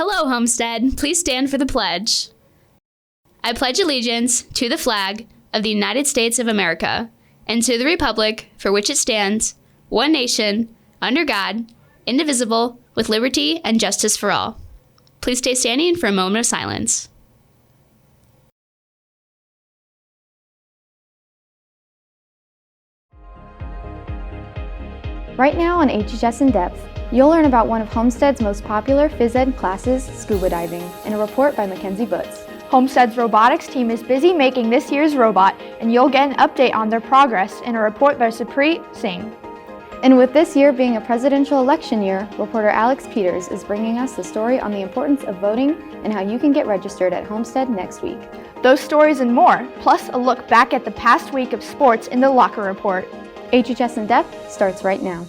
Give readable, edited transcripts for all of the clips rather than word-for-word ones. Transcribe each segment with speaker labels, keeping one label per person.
Speaker 1: Hello, Homestead. Please stand for the pledge. I pledge allegiance to the flag of the United States of America and to the republic for which it stands, one nation, under God, indivisible, with liberty and justice for all. Please stay standing for a moment of silence.
Speaker 2: Right now on HHS In Depth, you'll learn about one of Homestead's most popular phys ed classes, scuba diving, in a report by Mackenzie Butts.
Speaker 3: Homestead's robotics team is busy making this year's robot, and you'll get an update on their progress in a report by Supreet Singh.
Speaker 2: And with this year being a presidential election year, reporter Alex Peters is bringing us the story on the importance of voting and how you can get registered at Homestead next week.
Speaker 3: Those stories and more, plus a look back at the past week of sports in the Locker Report.
Speaker 2: HHS In Depth starts right now.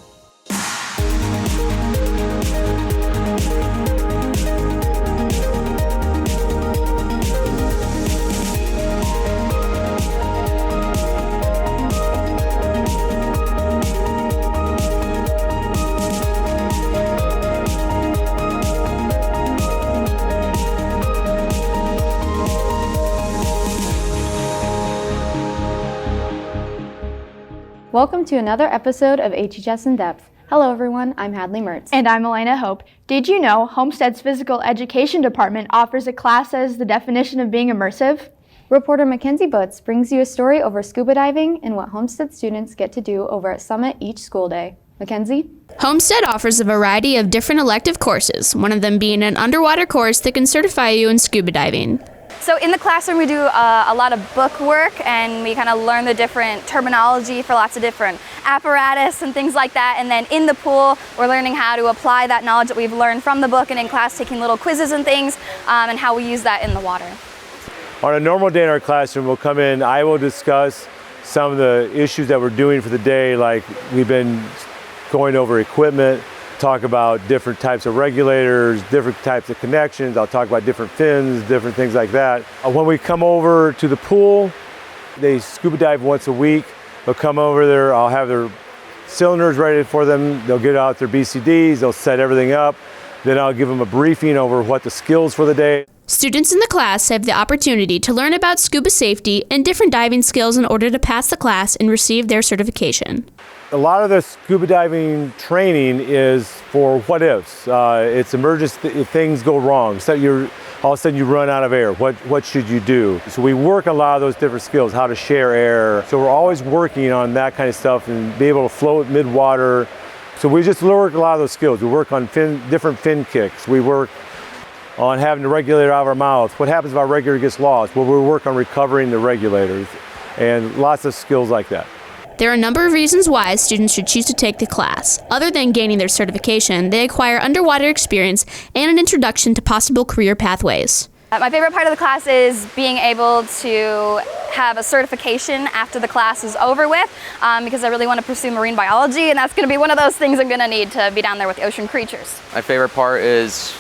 Speaker 2: Welcome to another episode of HHS In Depth. Hello everyone, I'm Hadley Mertz.
Speaker 3: And I'm Elena Hope. Did you know Homestead's Physical Education Department offers a class as the definition of being immersive?
Speaker 2: Reporter Mackenzie Butts brings you a story over scuba diving and what Homestead students get to do over at Summit each school day. Mackenzie?
Speaker 1: Homestead offers a variety of different elective courses, one of them being an underwater course that can certify you in scuba diving.
Speaker 4: So in the classroom we do a lot of book work, and we kind of learn the different terminology for lots of different apparatus and things like that. And then in the pool we're learning how to apply that knowledge that we've learned from the book, and in class taking little quizzes and things, and how we use that in the water.
Speaker 5: On a normal day in our classroom, we'll come in, I will discuss some of the issues that we're doing for the day, like we've been going over equipment, talk about different types of regulators, different types of connections. I'll talk about different fins, different things like that. When we come over to the pool, they scuba dive once a week. They'll come over there, I'll have their cylinders ready for them. They'll get out their BCDs, they'll set everything up. Then I'll give them a briefing over what the skills for the day.
Speaker 1: Students in the class have the opportunity to learn about scuba safety and different diving skills in order to pass the class and receive their certification.
Speaker 5: A lot of the scuba diving training is for what ifs. It's emergency if things go wrong. So all of a sudden you run out of air. What should you do? So we work a lot of those different skills, how to share air. So we're always working on that kind of stuff and be able to float mid-water. So we just work a lot of those skills. We work on different fin kicks. We work on having the regulator out of our mouth. What happens if our regulator gets lost? Well, we work on recovering the regulators and lots of skills like that.
Speaker 1: There are a number of reasons why students should choose to take the class. Other than gaining their certification, they acquire underwater experience and an introduction to possible career pathways.
Speaker 4: My favorite part of the class is being able to have a certification after the class is over with, because I really want to pursue marine biology, and that's going to be one of those things I'm going to need to be down there with the ocean creatures.
Speaker 6: My favorite part is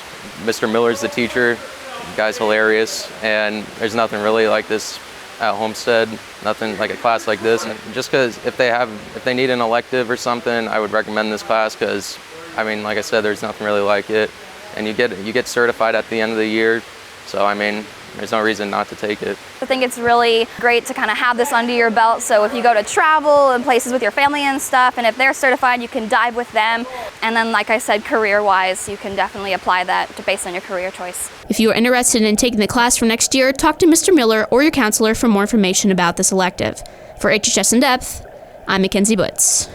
Speaker 6: Mr. Miller's the teacher. The guy's hilarious, and there's nothing really like this at Homestead, nothing like a class like this. And just because if they need an elective or something, I would recommend this class because, I mean, like I said, there's nothing really like it. And you get certified at the end of the year. So, I mean, there's no reason not to take it.
Speaker 4: I think it's really great to kind of have this under your belt, so if you go to travel and places with your family and stuff, and if they're certified, you can dive with them. And then, like I said, career-wise, you can definitely apply that based on your career choice.
Speaker 1: If you are interested in taking the class for next year, talk to Mr. Miller or your counselor for more information about this elective. For HHS In Depth, I'm Mackenzie Butts.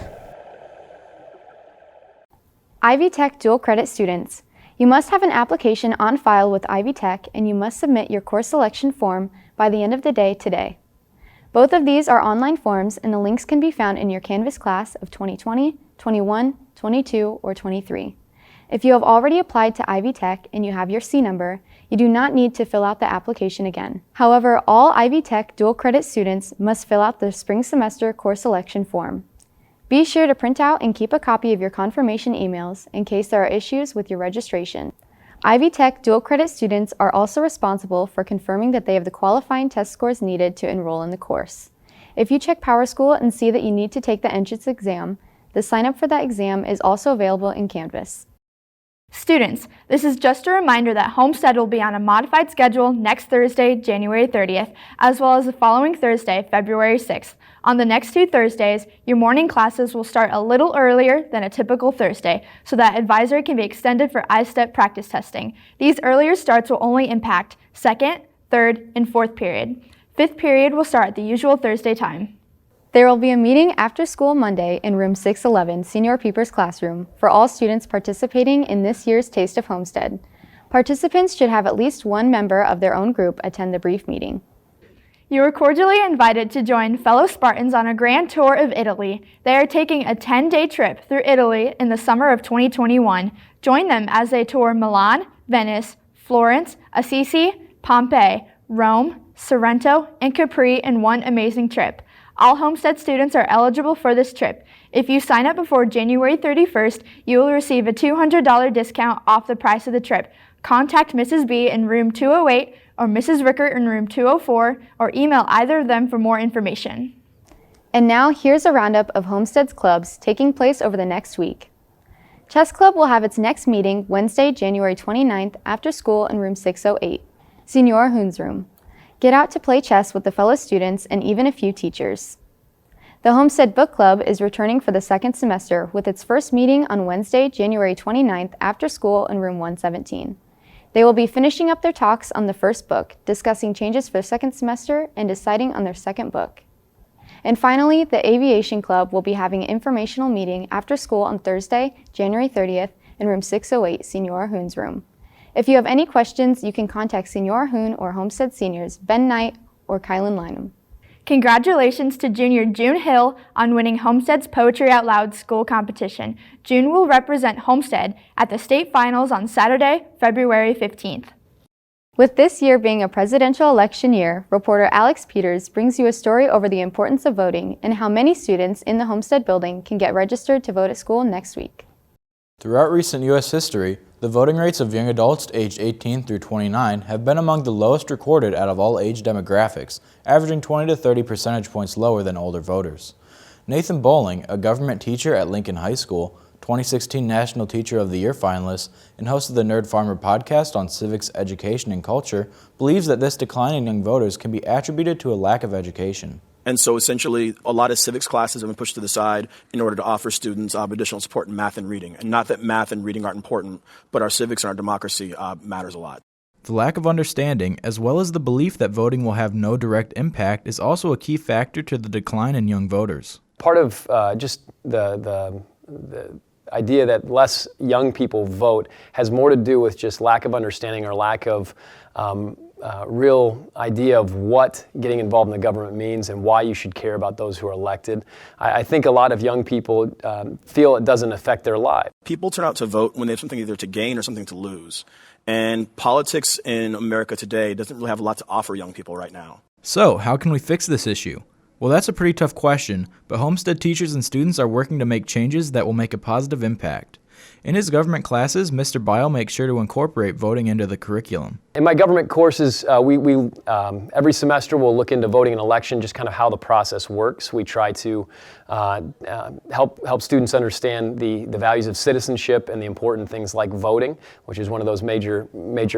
Speaker 2: Ivy Tech dual credit students. You must have an application on file with Ivy Tech, and you must submit your course selection form by the end of the day today. Both of these are online forms, and the links can be found in your Canvas class of 2020, 21, 22, or 23. If you have already applied to Ivy Tech and you have your C number, you do not need to fill out the application again. However, all Ivy Tech dual credit students must fill out the spring semester course selection form. Be sure to print out and keep a copy of your confirmation emails in case there are issues with your registration. Ivy Tech dual credit students are also responsible for confirming that they have the qualifying test scores needed to enroll in the course. If you check PowerSchool and see that you need to take the entrance exam, the sign up for that exam is also available in Canvas.
Speaker 3: Students, this is just a reminder that Homestead will be on a modified schedule next Thursday, January 30th, as well as the following Thursday, February 6th. On the next 2 Thursdays, your morning classes will start a little earlier than a typical Thursday, so that advisory can be extended for I-STEP practice testing. These earlier starts will only impact 2nd, 3rd, and 4th period. 5th period will start at the usual Thursday time.
Speaker 2: There will be a meeting after school Monday in room 611, Senior Peepers classroom, for all students participating in this year's Taste of Homestead. Participants should have at least one member of their own group attend the brief meeting.
Speaker 3: You are cordially invited to join fellow Spartans on a grand tour of Italy. They are taking a 10-day trip through Italy in the summer of 2021. Join them as they tour Milan, Venice, Florence, Assisi, Pompeii, Rome, Sorrento, and Capri in one amazing trip. All Homestead students are eligible for this trip. If you sign up before January 31st, you will receive a $200 discount off the price of the trip. Contact Mrs. B in room 208 or Mrs. Rickert in room 204, or email either of them for more information.
Speaker 2: And now here's a roundup of Homestead's clubs taking place over the next week. Chess Club will have its next meeting Wednesday, January 29th after school in room 608, Senior Hoon's room. Get out to play chess with the fellow students and even a few teachers. The Homestead Book Club is returning for the second semester with its first meeting on Wednesday, January 29th after school in room 117. They will be finishing up their talks on the first book, discussing changes for the second semester, and deciding on their second book. And finally, the Aviation Club will be having an informational meeting after school on Thursday, January 30th in room 608, Senior Hoon's room. If you have any questions, you can contact Senior Hoon or Homestead Seniors, Ben Knight or Kylan Lynham.
Speaker 3: Congratulations to junior June Hill on winning Homestead's Poetry Out Loud school competition. June will represent Homestead at the state finals on Saturday, February 15th.
Speaker 2: With this year being a presidential election year, reporter Alex Peters brings you a story over the importance of voting and how many students in the Homestead building can get registered to vote at school next week.
Speaker 7: Throughout recent U.S. history, the voting rates of young adults aged 18 through 29 have been among the lowest recorded out of all age demographics, averaging 20 to 30 percentage points lower than older voters. Nathan Bowling, a government teacher at Lincoln High School, 2016 National Teacher of the Year finalist, and host of the Nerd Farmer podcast on civics, education, and culture, believes that this decline in young voters can be attributed to a lack of education.
Speaker 8: And so essentially, a lot of civics classes have been pushed to the side in order to offer students additional support in math and reading. And not that math and reading aren't important, but our civics and our democracy matters a lot.
Speaker 7: The lack of understanding, as well as the belief that voting will have no direct impact, is also a key factor to the decline in young voters.
Speaker 9: Part of just the idea that less young people vote has more to do with just lack of understanding or lack of real idea of what getting involved in the government means and why you should care about those who are elected. I think a lot of young people feel it doesn't affect their lives.
Speaker 8: People turn out to vote when they have something either to gain or something to lose. And politics in America today doesn't really have a lot to offer young people right now.
Speaker 7: So, how can we fix this issue? Well, that's a pretty tough question, but Homestead teachers and students are working to make changes that will make a positive impact. In his government classes, Mr. Bile makes sure to incorporate voting into the curriculum.
Speaker 9: In my government courses, we every semester we'll look into voting and election, just kind of how the process works. We try to help students understand the values of citizenship and the important things like voting, which is one of those major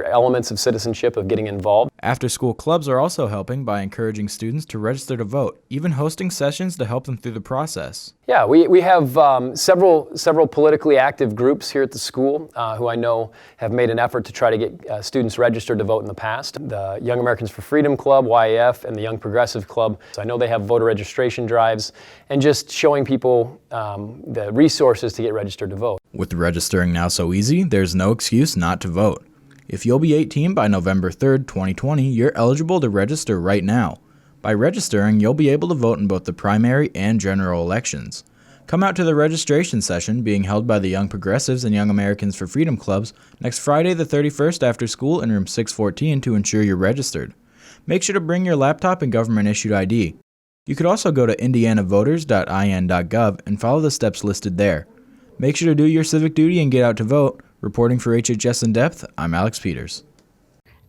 Speaker 9: elements of citizenship, of getting involved.
Speaker 7: After-school clubs are also helping by encouraging students to register to vote, even hosting sessions to help them through the process.
Speaker 9: Yeah, we have several politically active groups here at the school who I know have made an effort to try to get students registered to vote in the past. The Young Americans for Freedom Club, YAF, and the Young Progressive Club. So I know they have voter registration drives and just showing people the resources to get registered to vote.
Speaker 7: With registering now so easy, there's no excuse not to vote. If you'll be 18 by November 3rd, 2020, you're eligible to register right now. By registering, you'll be able to vote in both the primary and general elections. Come out to the registration session being held by the Young Progressives and Young Americans for Freedom Clubs next Friday the 31st after school in room 614 to ensure you're registered. Make sure to bring your laptop and government-issued ID. You could also go to indianavoters.in.gov and follow the steps listed there. Make sure to do your civic duty and get out to vote. Reporting for HHS In Depth, I'm Alex Peters.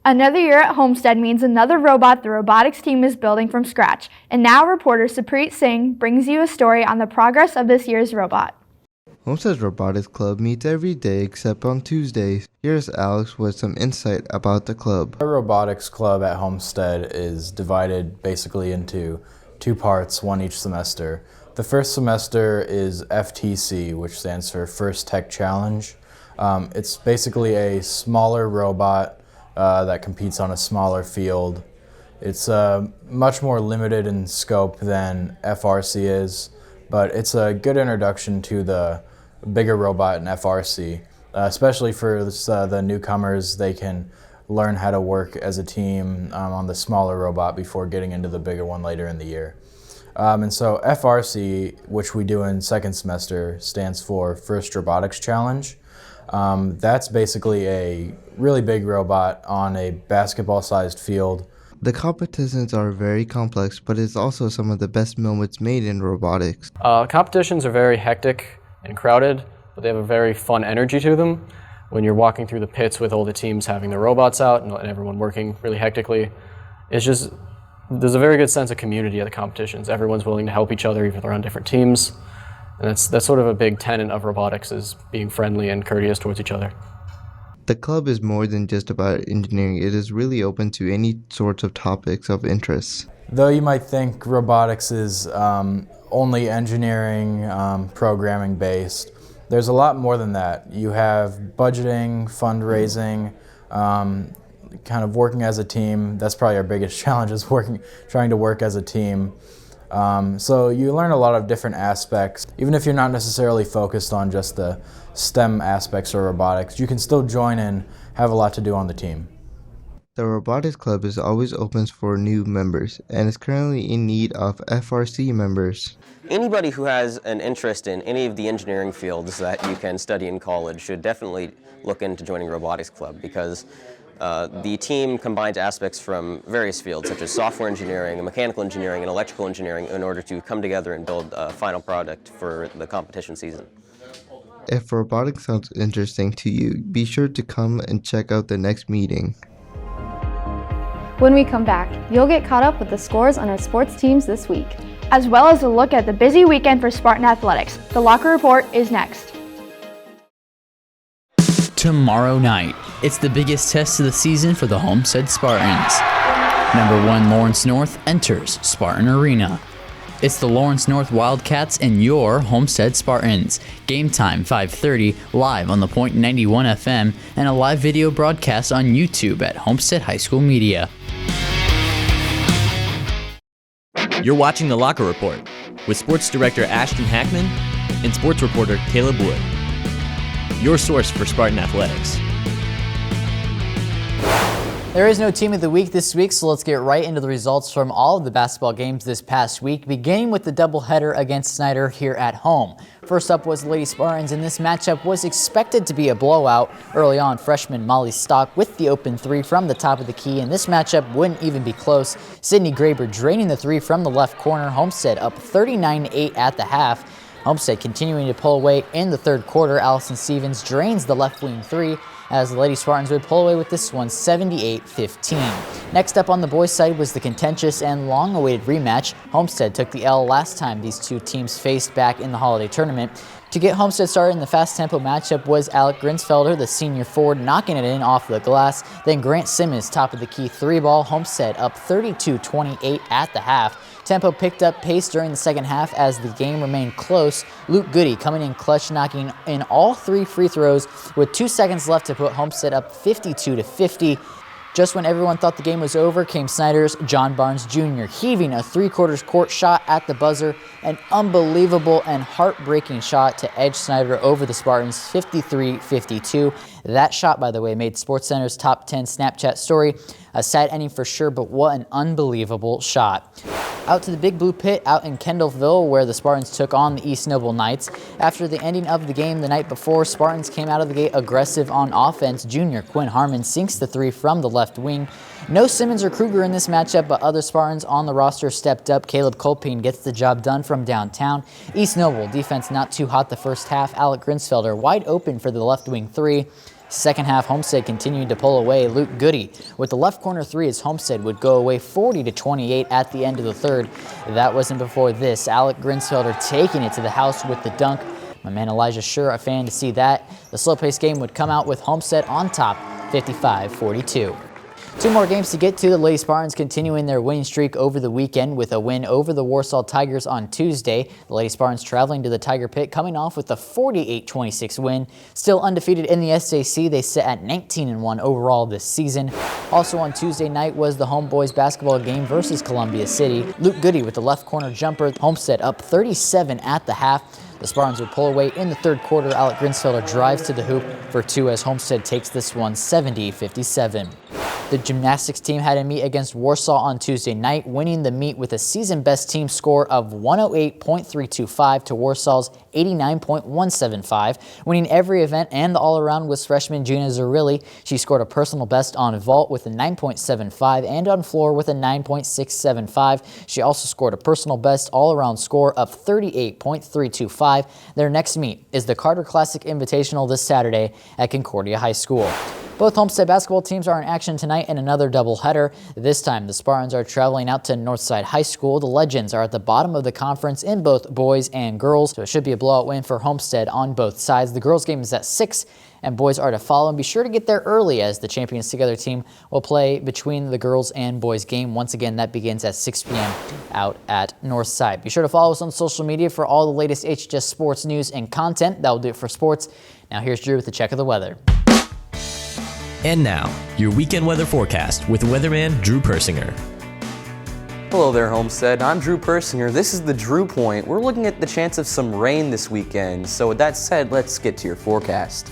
Speaker 3: Another year at Homestead means another robot the robotics team is building from scratch. And now reporter Supreet Singh brings you a story on the progress of this year's robot.
Speaker 10: Homestead's Robotics Club meets every day except on Tuesdays. Here's Alex with some insight about the club.
Speaker 7: Our Robotics Club at Homestead is divided basically into 2 parts, one each semester. The first semester is FTC, which stands for First Tech Challenge. It's basically a smaller robot that competes on a smaller field. It's much more limited in scope than FRC is, but it's a good introduction to the bigger robot in FRC, especially for the newcomers. They can learn how to work as a team on the smaller robot before getting into the bigger one later in the year. And so FRC, which we do in second semester, stands for First Robotics Challenge. That's basically a really big robot on a basketball-sized field.
Speaker 10: The competitions are very complex, but it's also some of the best moments made in robotics.
Speaker 11: Competitions are very hectic and crowded, but they have a very fun energy to them. When you're walking through the pits with all the teams having their robots out and everyone working really hectically, there's a very good sense of community at the competitions. Everyone's willing to help each other, even if they're on different teams. And that's sort of a big tenet of robotics, is being friendly and courteous towards each other.
Speaker 10: The club is more than just about engineering. It is really open to any sorts of topics of interest.
Speaker 7: Though you might think robotics is only engineering, programming based, there's a lot more than that. You have budgeting, fundraising, kind of working as a team. That's probably our biggest challenge, is trying to work as a team. So you learn a lot of different aspects. Even if you're not necessarily focused on just the STEM aspects of robotics, you can still join and have a lot to do on the team.
Speaker 10: The Robotics Club is always open for new members and is currently in need of FRC members.
Speaker 12: Anybody who has an interest in any of the engineering fields that you can study in college should definitely look into joining Robotics Club, because the team combines aspects from various fields such as software engineering, mechanical engineering, and electrical engineering in order to come together and build a final product for the competition season.
Speaker 10: If robotics sounds interesting to you, be sure to come and check out the next meeting.
Speaker 2: When we come back, you'll get caught up with the scores on our sports teams this week,
Speaker 3: as well as a look at the busy weekend for Spartan Athletics. The Locker Report is next.
Speaker 13: Tomorrow night, it's the biggest test of the season for the Homestead Spartans. Number 1 Lawrence North enters Spartan Arena. It's the Lawrence North Wildcats and your Homestead Spartans. Game time 5:30, live on the Point 91 FM, and a live video broadcast on YouTube at Homestead High School Media.
Speaker 14: You're watching The Locker Report with Sports Director Ashton Hackman and Sports Reporter Caleb Wood. Your source for Spartan Athletics.
Speaker 15: There is no team of the week this week, so let's get right into the results from all of the basketball games this past week, beginning with the doubleheader against Snyder here at home. First up was the Lady Spartans, and this matchup was expected to be a blowout. Early on, freshman Molly Stock with the open 3 from the top of the key, and this matchup wouldn't even be close. Sydney Graber draining the 3 from the left corner. Homestead up 39-8 at the half. Homestead continuing to pull away in the third quarter. Allison Stevens drains the left wing 3, as the Lady Spartans would pull away with this one 78-15. Next up on the boys' side was the contentious and long-awaited rematch. Homestead took the L last time these two teams faced back in the holiday tournament. To get Homestead started in the fast-tempo matchup was Alec Grinsfelder, the senior forward, knocking it in off the glass. Then Grant Simmons, top of the key 3-ball. Homestead up 32-28 at the half. Tempo picked up pace during the second half as the game remained close. Luke Goody coming in clutch, knocking in all 3 free throws with 2 seconds left to put Homestead up 52-50. Just when everyone thought the game was over, came Snyder's John Barnes Jr., heaving a 3/4 court shot at the buzzer, an unbelievable and heartbreaking shot to edge Snyder over the Spartans 53-52. That shot, by the way, made SportsCenter's top 10 Snapchat story. A sad ending for sure, but what an unbelievable shot. Out to the Big Blue Pit out in Kendallville, where the Spartans took on the East Noble Knights. After the ending of the game the night before, Spartans came out of the gate aggressive on offense. Junior Quinn Harmon sinks the 3 from the left wing. No Simmons or Kruger in this matchup, but other Spartans on the roster stepped up. Caleb Colpine gets the job done from downtown. East Noble defense not too hot the first half. Alec Grinsfelder wide open for the left wing 3. Second half, Homestead continued to pull away. Luke Goody with the left corner 3 as Homestead would go away 40-28 at the end of the third. That wasn't before this. Alec Grinsfelder taking it to the house with the dunk. My man Elijah sure a fan to see that. The slow-paced game would come out with Homestead on top, 55-42. Two more games to get to. The Lady Spartans continuing their winning streak over the weekend with a win over the Warsaw Tigers on Tuesday. The Lady Spartans traveling to the Tiger Pit, coming off with a 48-26 win. Still undefeated in the SAC, they sit at 19-1 overall this season. Also on Tuesday night was the home boys basketball game versus Columbia City. Luke Goody with the left corner jumper. Homestead up 37 at the half. The Spartans would pull away in the third quarter. Alec Grinsfelder drives to the hoop for two as Homestead takes this one 70-57. The gymnastics team had a meet against Warsaw on Tuesday night, winning the meet with a season-best team score of 108.325 to Warsaw's 89.175. Winning every event and the all-around was freshman Gina Zerilli. She scored a personal best on vault with a 9.75 and on floor with a 9.675. She also scored a personal best all-around score of 38.325. Their next meet is the Carter Classic Invitational this Saturday at Concordia High School. Both Homestead basketball teams are in action tonight in another doubleheader. This time, the Spartans are traveling out to Northside High School. The Legends are at the bottom of the conference in both boys and girls, so it should be a blowout win for Homestead on both sides. The girls' game is at 6, and boys are to follow. And be sure to get there early as the Champions Together team will play between the girls and boys game. Once again, that begins at 6 p.m. out at Northside. Be sure to follow us on social media for all the latest HHS sports news and content. That will do it for sports. Now here's Drew with the check of the weather.
Speaker 14: And now, your weekend weather forecast with weatherman Drew Persinger.
Speaker 16: Hello there, Homestead. I'm Drew Persinger. This is the Drew Point. We're looking at the chance of some rain this weekend. So with that said, let's get to your forecast.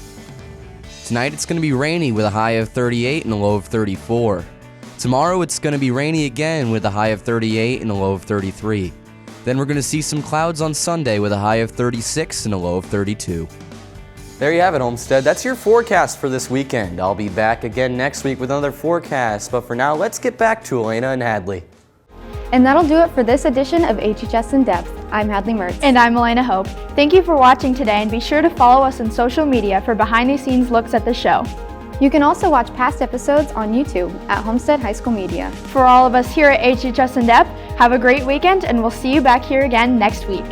Speaker 16: Tonight it's going to be rainy with a high of 38 and a low of 34. Tomorrow it's going to be rainy again with a high of 38 and a low of 33. Then we're going to see some clouds on Sunday with a high of 36 and a low of 32. There you have it, Homestead. That's your forecast for this weekend. I'll be back again next week with another forecast. But for now, let's get back to Elena and Hadley.
Speaker 2: And that'll do it for this edition of HHS In Depth. I'm Hadley Mertz.
Speaker 3: And I'm Elena Hope. Thank you for watching today, and be sure to follow us on social media for behind-the-scenes looks at the show.
Speaker 2: You can also watch past episodes on YouTube at Homestead High School Media.
Speaker 3: For all of us here at HHS In Depth, have a great weekend, and we'll see you back here again next week.